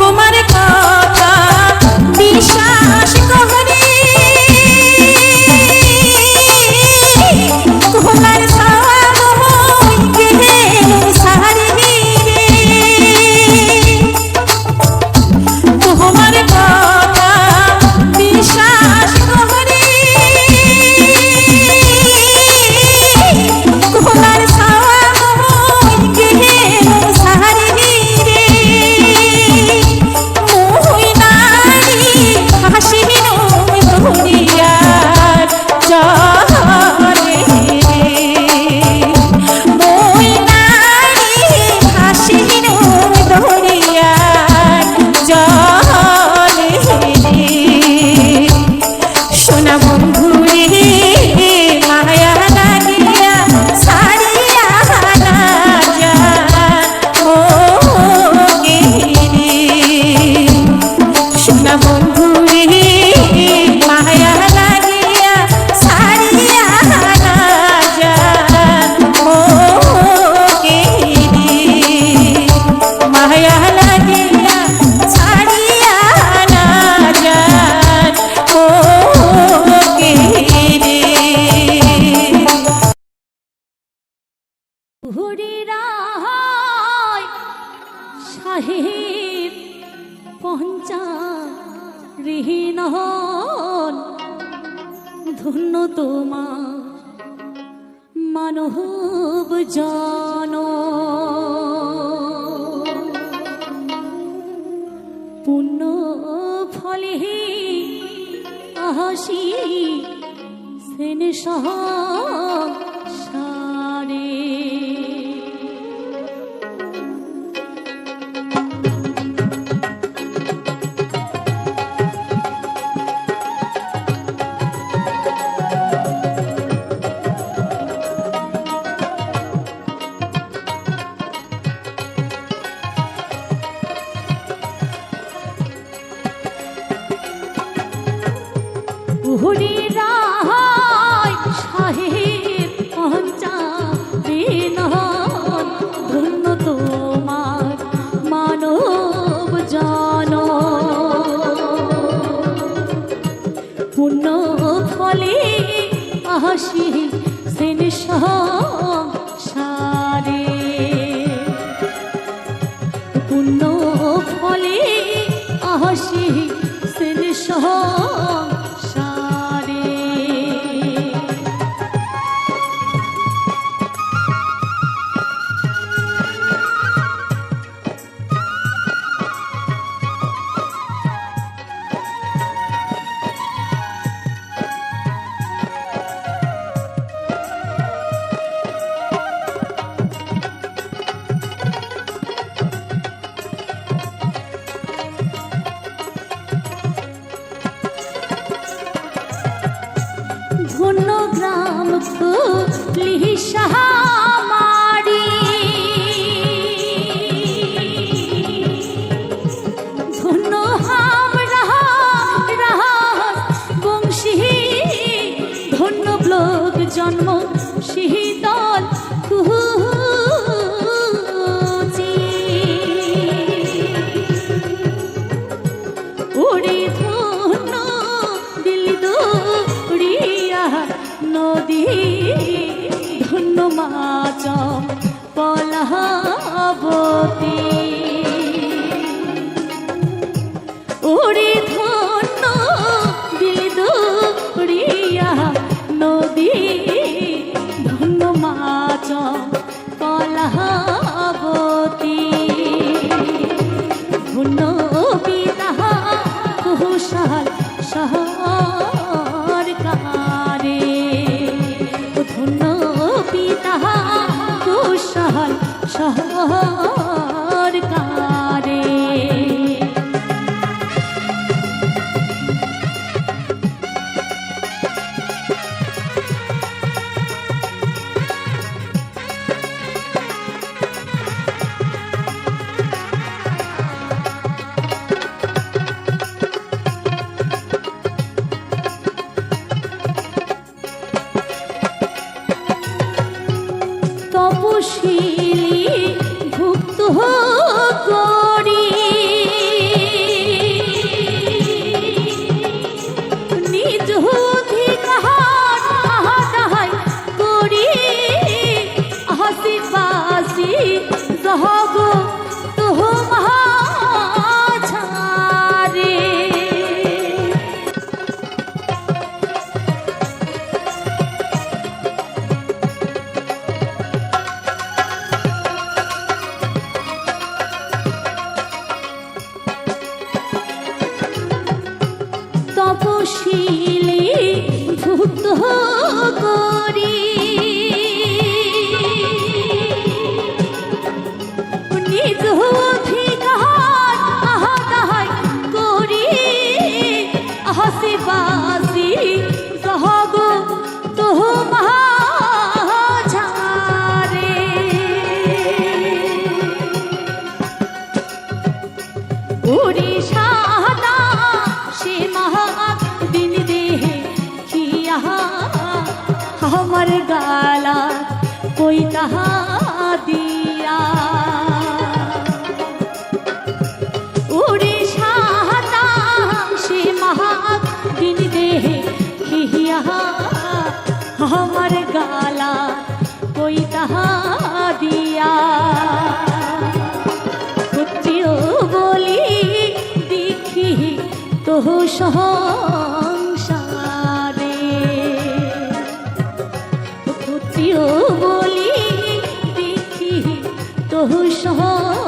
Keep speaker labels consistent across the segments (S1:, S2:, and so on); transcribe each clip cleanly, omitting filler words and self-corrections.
S1: তোমার কথা বিশ্বাস করে তোমার সামনে সারি রে তোমার কথা বিশ্বাস করে তোমার সামনে সারি রে মুই নারী হাসি দুনিয়ার চলে মুই নারী হাসি দুনিয়ার চলে সোনা বন্ধু রে মায়া লাগিয়া সারিয়া না যা ও গে রে সোনা বন্ধু রে মায়া লাগিয়া সারিয়া না যা ও গে রে মায়া লাগিয়া সারিয়া না যা ও গে রে
S2: হরিরায় সাহেব পঞ্চা ঋহীনহন ধন্য তোমার মানব জন পুণ্য ফলে আহাসি সেন সহ সারে হরিরায় সাহেব পঞ্চা ঋহীনহন ধন্য তোমার মানব জন পুণ্য ফলে আহাসি সেন সারে পুণ্য ফলে আহাসি সেন সারে ধন্য গ্রাম খুলি সাহামারি ধন্য হাম রাহা বংশী ধন্য ব্লক জন্ম শীতল কুচি ওরে ধন্য দিল্লি দৌড়িয়া নদী ধন্য মাছ পলাবতী ওরে ধন্য দিল্লি দৌড়িয়া নদী ধন্য মাছ পলাবতী ধন্য পিতা কুশাল সরকারে ধন্য পিতা কুশাল সরকারে তপশিলি ভুক্ত করি নিজ অধিকার আহা তাহাই করি হাসিবাসি সহগ তোমারে উড়িষ্যা সে মহাক দিন দেহে কিয়া हमर गाला कोई तहा दिया उड़ीसा से महाक दिन देहे किया हमर गाला कोई तहा दिया कुचियो बोली देखी तो সংসারে কুচিও বলি দেখি তো সংসারে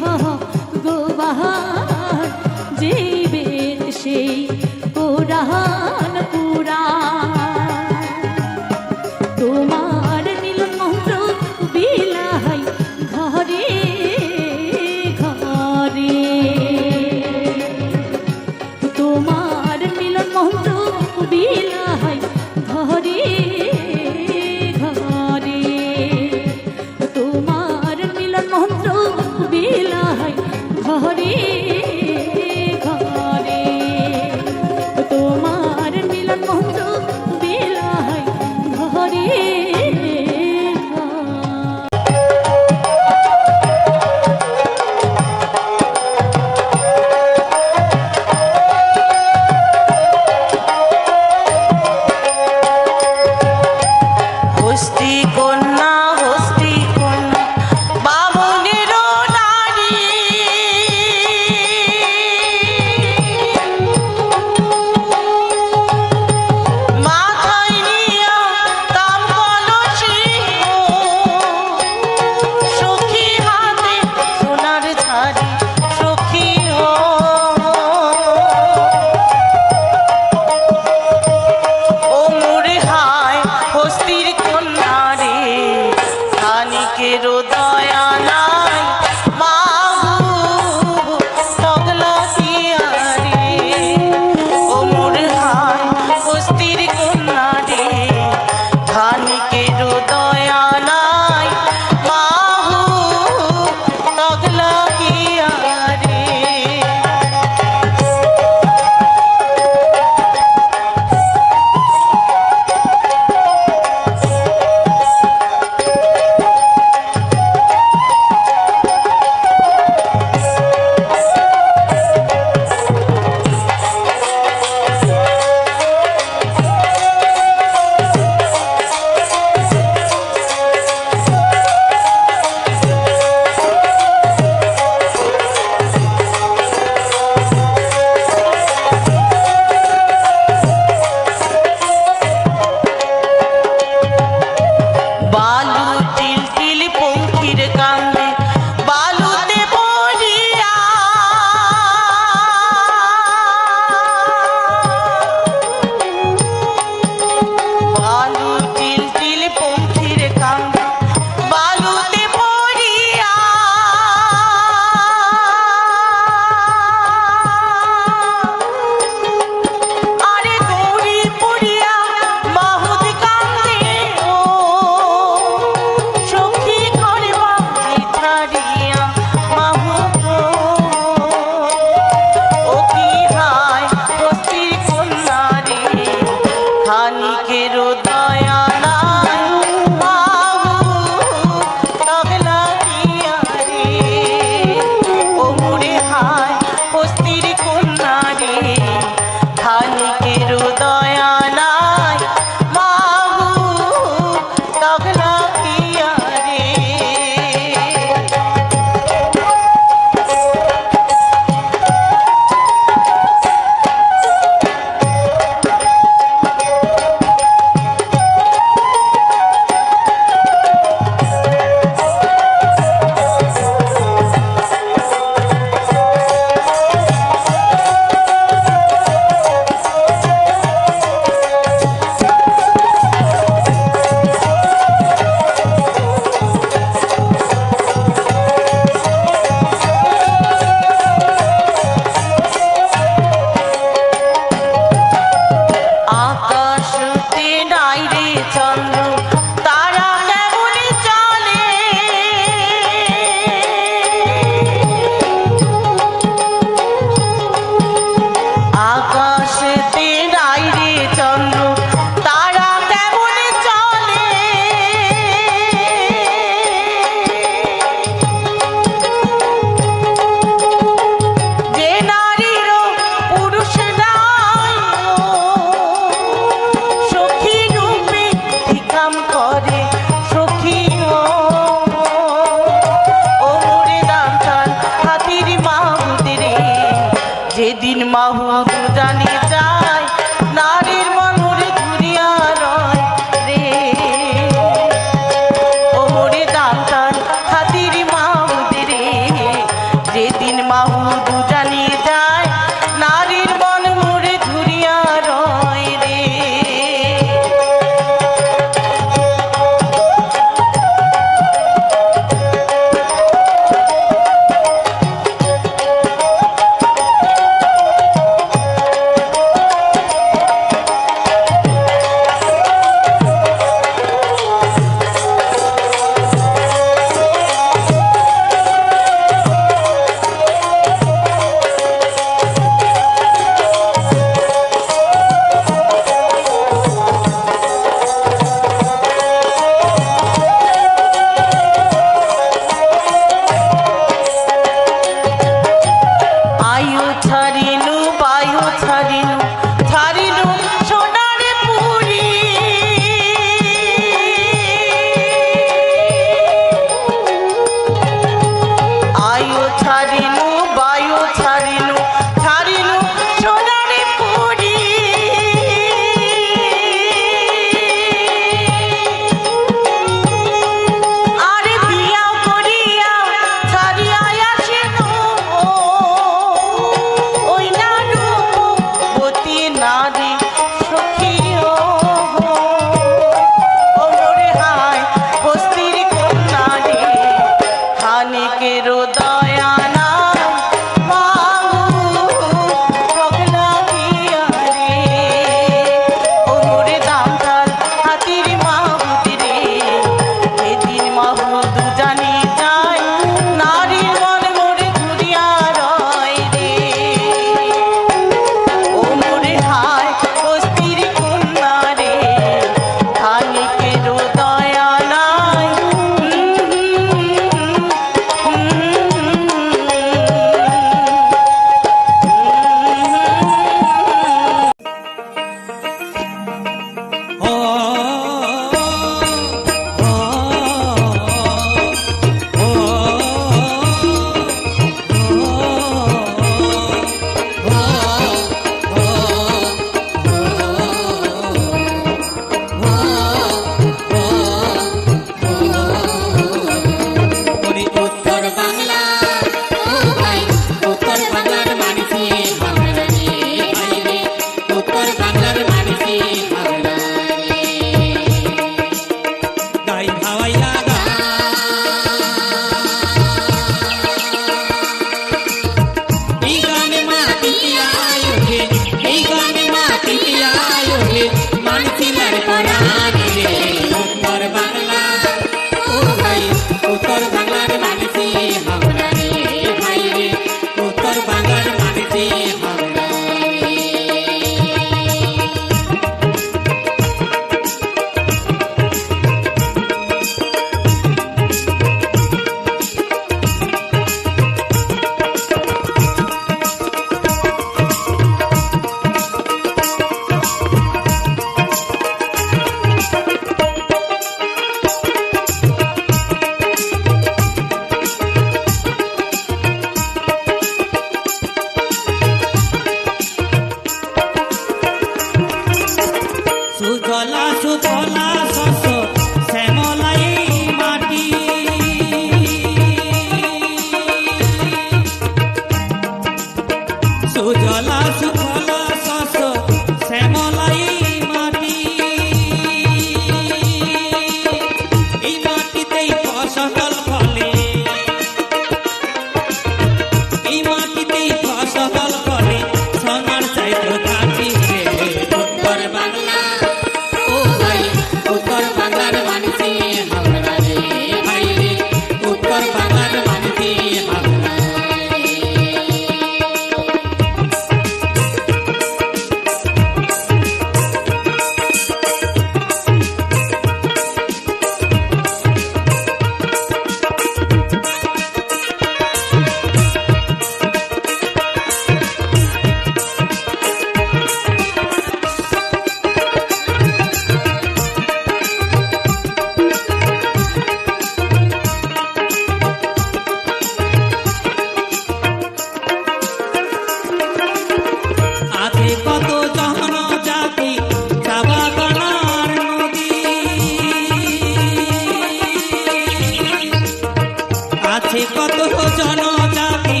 S3: জনজাতি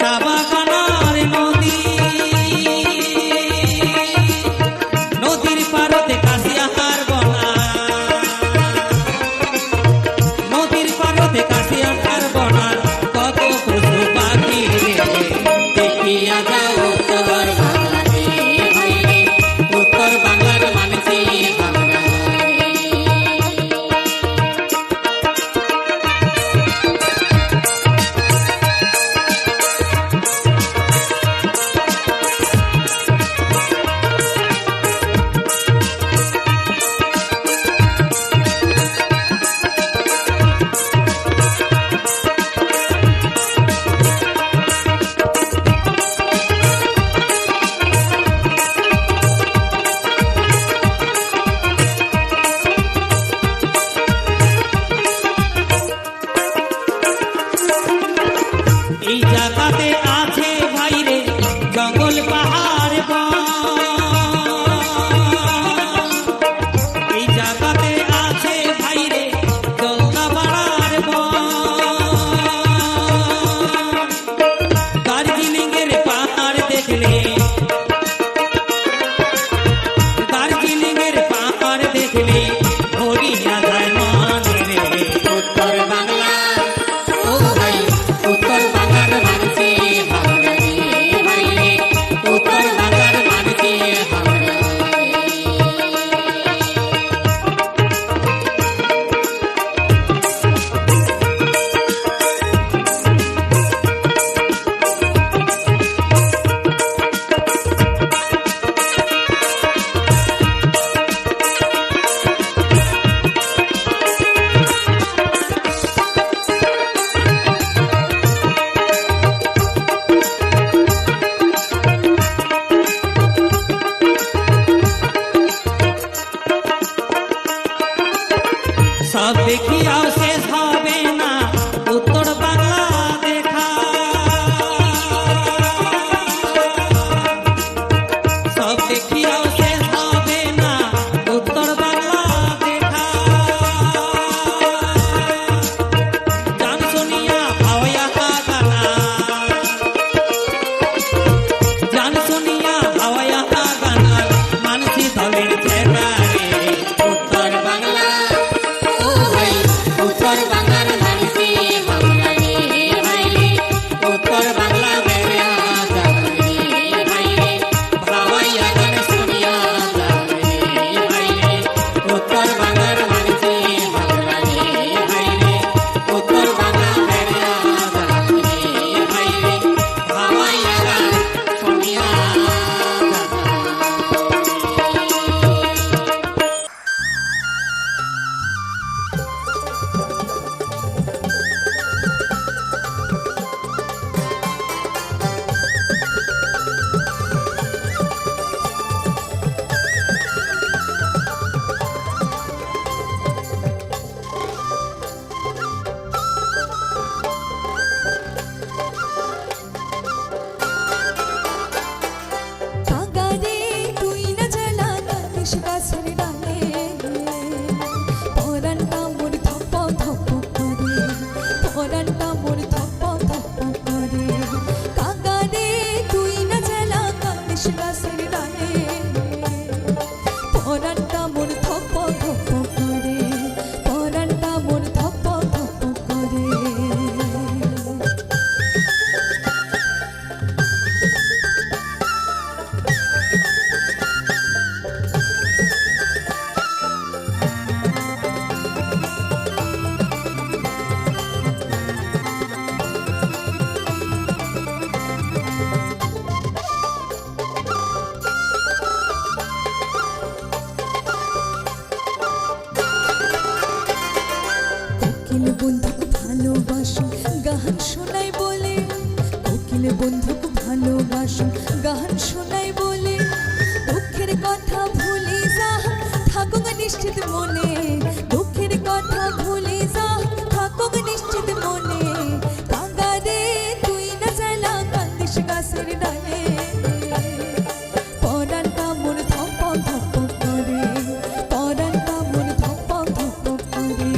S3: চা বাগানার নদী, নদীর পারতে কাশিয়াহার বনা, নদীর পারতে কাশিয়াহার বনার কত পশু পাখি রে, দেখিয়া যাও উত্তর বাংলাতে ভাইরে, উত্তর বাংলার মানুষে আমরা। এই জায়গাতে আছে ভাইরে জঙ্গল পাহাড় বন, এই জায়গাতে আছে ভাইরে জলদাপাড়ার বন, দার্জিলিংয়ের পাহাড় দেখলে, দার্জিলিংয়ের পাহাড় দেখলে ভরিয়া যায় মন রে, উত্তর বাংলা ও ভাই, উত্তর বাংলার মানুষে আমরা রে ভাইরে, উত্তর বাংলার মানুষে আমরা। সব দেখিয়াও শেষ হবে না উত্তর বাংলা দেখা, সব দেখিয়াও শেষ হবে না উত্তর বাংলা দেখা, গান শুনিয়া হাওয়া গানা, গান শুনিয়া হাওয়া গানা মানসি দলের ছেড়া রে, উত্তর বাংলা ও ভাই, উত্তর বাংলার মানুষে আমরা রে ভাইরে, উত্তর বাংলা বেড়া যাবে রে ভাইরে, ভাওয়াইয়া গান শুনিয়া যাবে রে ভাইরে, উত্তর বাংলার মানুষে আমরা রে ভাইরে, উত্তর বাংলা বেড়া যাবে রে ভাইরে, ভাওয়াইয়া গান শুনিয়া যাবে।
S4: কাগারে তুই না জ্বালা কাটিস গাছের ডালে, পরানটা মোর ধপ ধপ করে, পরানটা মোর ধপ ধপ করে। কাগারে তুই না জ্বালা কাটিস গাছের ডালে, পরানটা মোর ধপ ধপ করে, পরানটা মোর ধপ ধপ করে। কোকিল বন্ধুকে ভালোবাসো গান শোনাই বলে, কোকিল বন্ধুকে ভালোবাসো গান শোনাই বলে, দুঃখের কথা ভুলে যা থাকুক নিশ্চিত মনে, দুঃখের কথা ভুলে যা থাকুক নিশ্চিত মনে। কাগারে তুই না জ্বালা কান্দিস গাছের ডালে, পরানটা মোর ধপ ধপ করে, পরানটা মোর ধপ ধপ করে।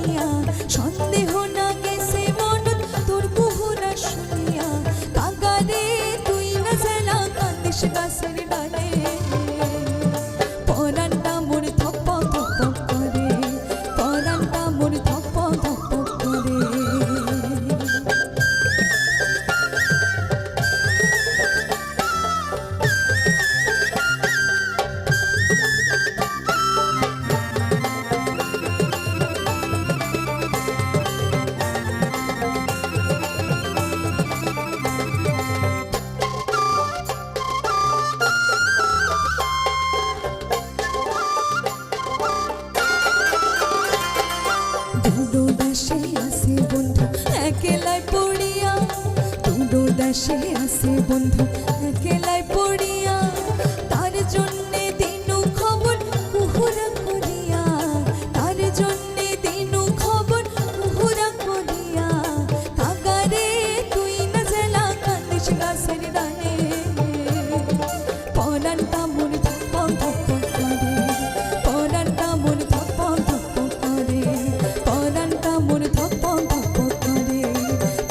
S4: শুনিয়া সন্দেহ না গেছে মনত তোর কুহুরা শুনিয়া কাগারে তুই না জেলা কান্দিস গাছের ডালে পরানটা মোর থপ থপ করে পরানটা মোর থপ থপ করে দুটো দেশে আছে বন্ধু একলাই পড়িয়া দুটো দেশে আছে বন্ধু একলাই পড়িয়া তার জন্যে দিনু খবর কুহুরা করিয়া তার জন্যে দিনু খবর কুহুরা করিয়া কাগারে তুই না জেলা কান্দিস গাছের ডালে পরানটা মোর ধপ ধপ করে পরানটা মোর ধপ ধপ করে পরানটা মোর ধপ ধপ করে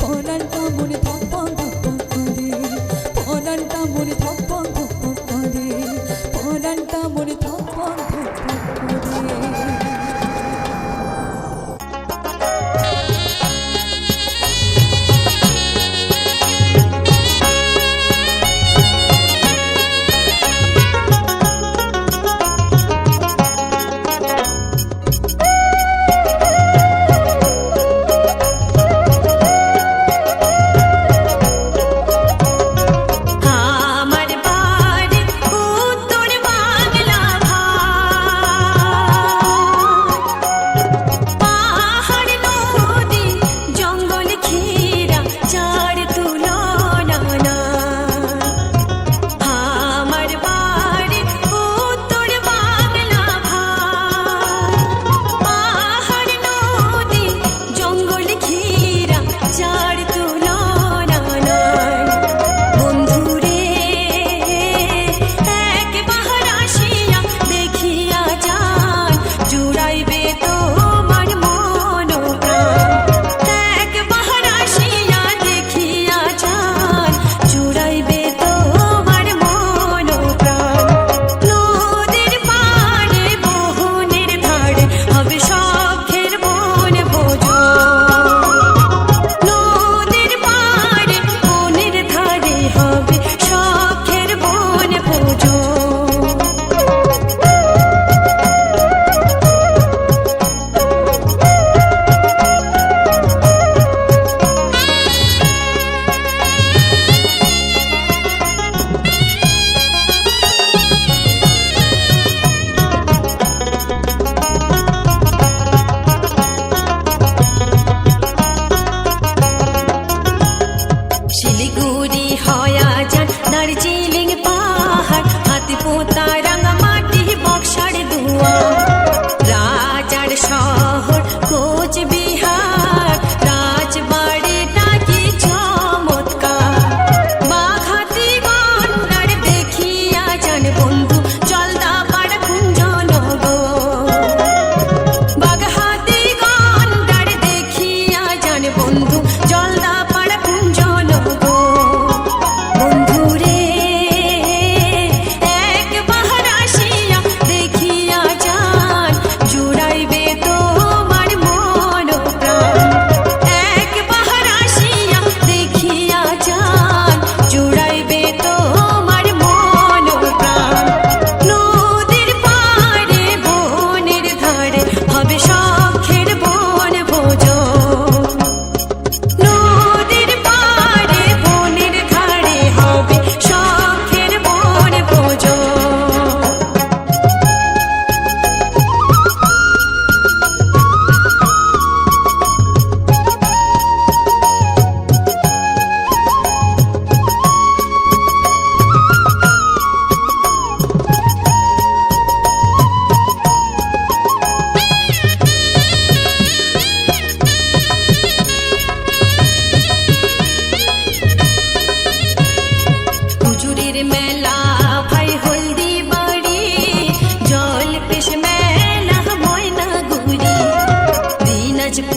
S4: পরানটা মোর ধপ ধপ করে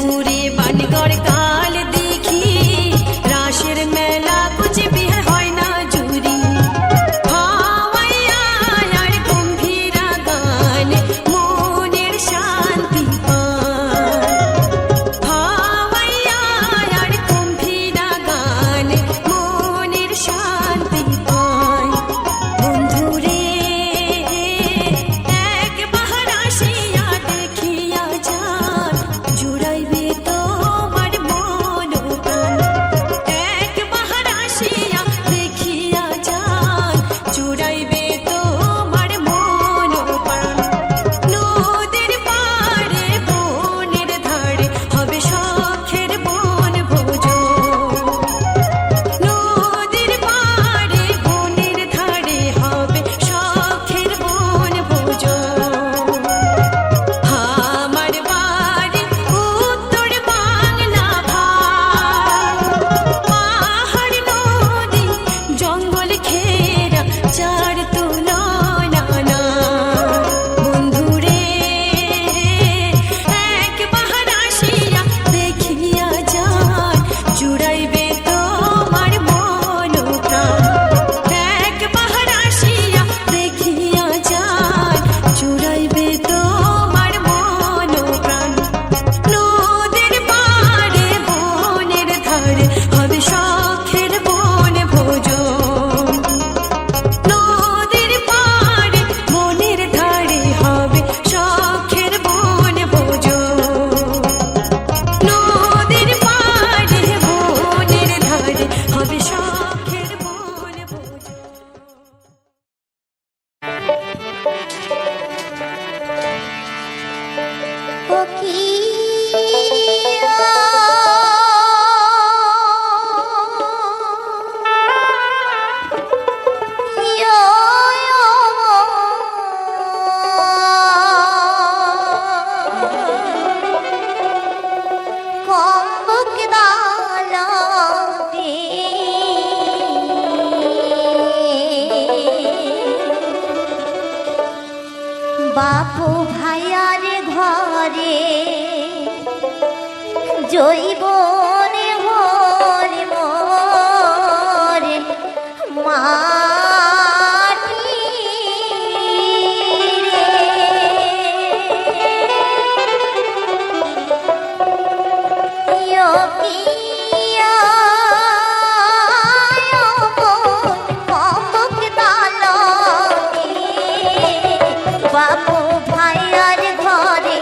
S5: উড়ে বানগড় কাল দেখি রাসের মেলা কুচবিহার হয় না জুরি হাওয়াইয়া আর গম্ভীরা গান মনের শান্তি পায় হাওয়াইয়া আর গম্ভীরা গান মনের শান্তি পায় বন্ধুরে একবার আসিয়া দেখিয়া যান জুড়াইবে তোমার মন প্রাণ একবার আসিয়া দেখিয়া যান জুড়াইবে তোমার মন প্রাণ নদীর পাড়ে বনের ধারে হবে শখের বন ভোজন নদীর পাড়ে বনের ধারে হবে শখের বন ভোজন আমার বাড়ি উত্তর বাংলা ভাই পাহাড় নদী জঙ্গল ঘেরা চার তুলনা না বন্ধুরে একবার আসিয়া দেখিয়া যান জুড়াইবে তোমার মন প্রাণ একবার আসিয়া দেখিয়া যান জুড়াইবে তোমার মন প্রাণ নদীর পাড়ে বনের ধারে হবে শখের বন ভোজন নদীর পাড়ে বনের ধারে হবে শখের বন ভোজন নদীর পাড়ে বনের ধারে হবে শখের বন ভোজন
S6: বাপু ভাইয়ার ঘরে জৈবনে ভরে মরে মাটি বাপু ভাইয়ার ঘরে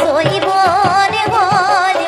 S6: জৈবনে ভরে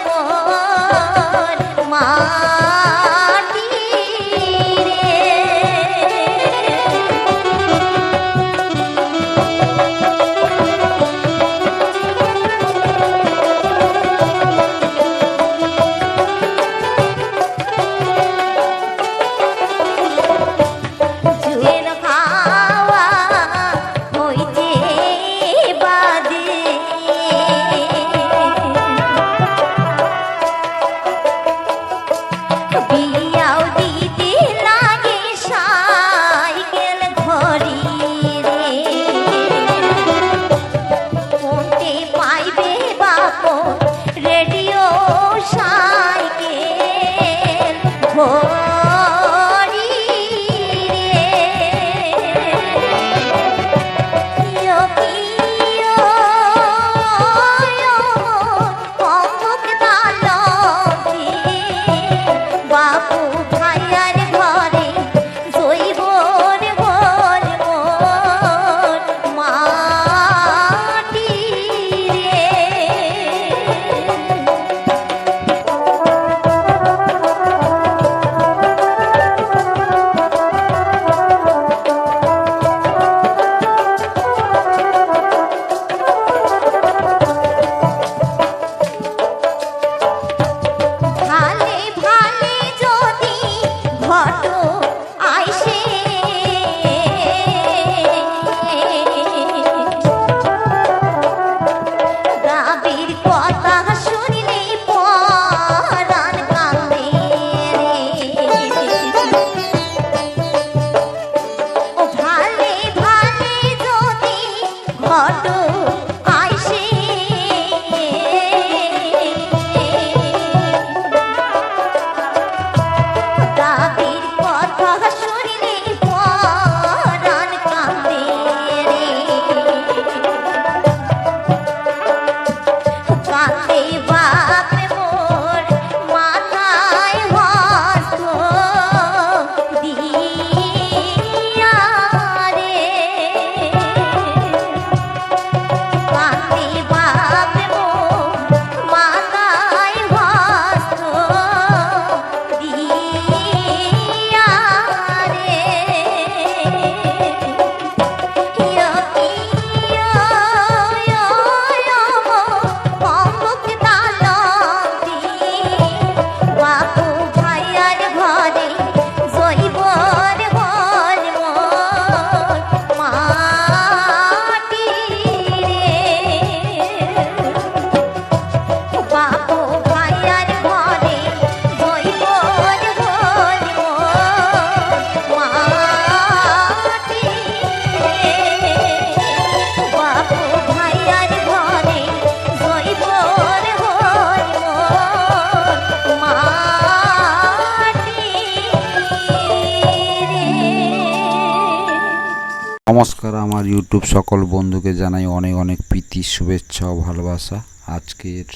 S7: নমস্কার, আমার ইউটিউব সকল বন্ধুকে জানাই অনেক অনেক প্রীতি, শুভেচ্ছা ও ভালোবাসা। আজকের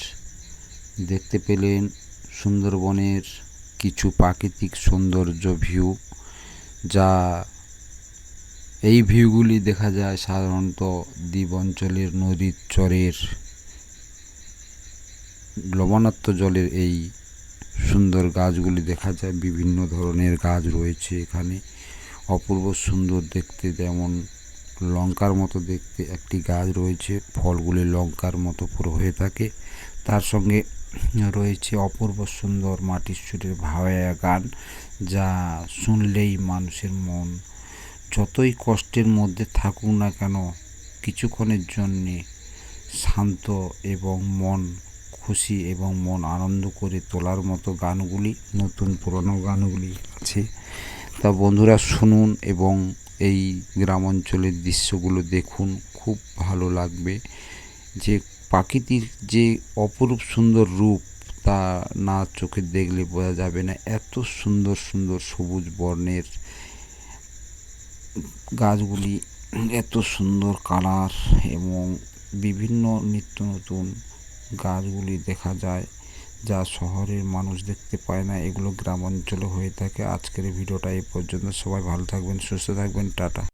S7: দেখতে পেলেন সুন্দরবনের কিছু প্রাকৃতিক সৌন্দর্য ভিউ, যা এই ভিউগুলি দেখা যায় সাধারণত দ্বীপ অঞ্চলের নদীর চরের লবণাক্ত জলের এই সুন্দর গাছগুলি দেখা যায়। বিভিন্ন ধরনের গাছ রয়েছে এখানে, অপূর্ব সুন্দর দেখতে। যেমন লঙ্কার মতো দেখতে একটি গাছ রয়েছে, ফলগুলি লঙ্কার মতো পুরো হয়ে থাকে। তার সঙ্গে রয়েছে অপূর্ব সুন্দর মাটির সুরের ভাওয়াইয়া গান, যা শুনলেই মানুষের মন যতই কষ্টের মধ্যে থাকুক না কেন কিছুক্ষণের জন্যে শান্ত এবং মন খুশি এবং মন আনন্দ করে তোলার মতো গানগুলি, নতুন পুরনো গানগুলি আছে। তা বন্ধুরা শুনুন এবং এই গ্রাম অঞ্চলের দৃশ্যগুলো দেখুন, খুব ভালো লাগবে। যে প্রাকৃতিক যে অপরূপ সুন্দর রূপ, তা না চোখে দেখলে বোঝা যাবে না। এত সুন্দর সুন্দর সবুজ বর্ণের গাছগুলি, এত সুন্দর কালার এবং বিভিন্ন নিত্য নতুন গাছগুলি দেখা যায়, যা শহরের মানুষ দেখতে পায় না। এগুলো গ্রাম অঞ্চলে হয়ে থাকে। আজকের ভিডিওটা এই পর্যন্ত। সবাই ভালো থাকবেন, সুস্থ থাকবেন, টাটা।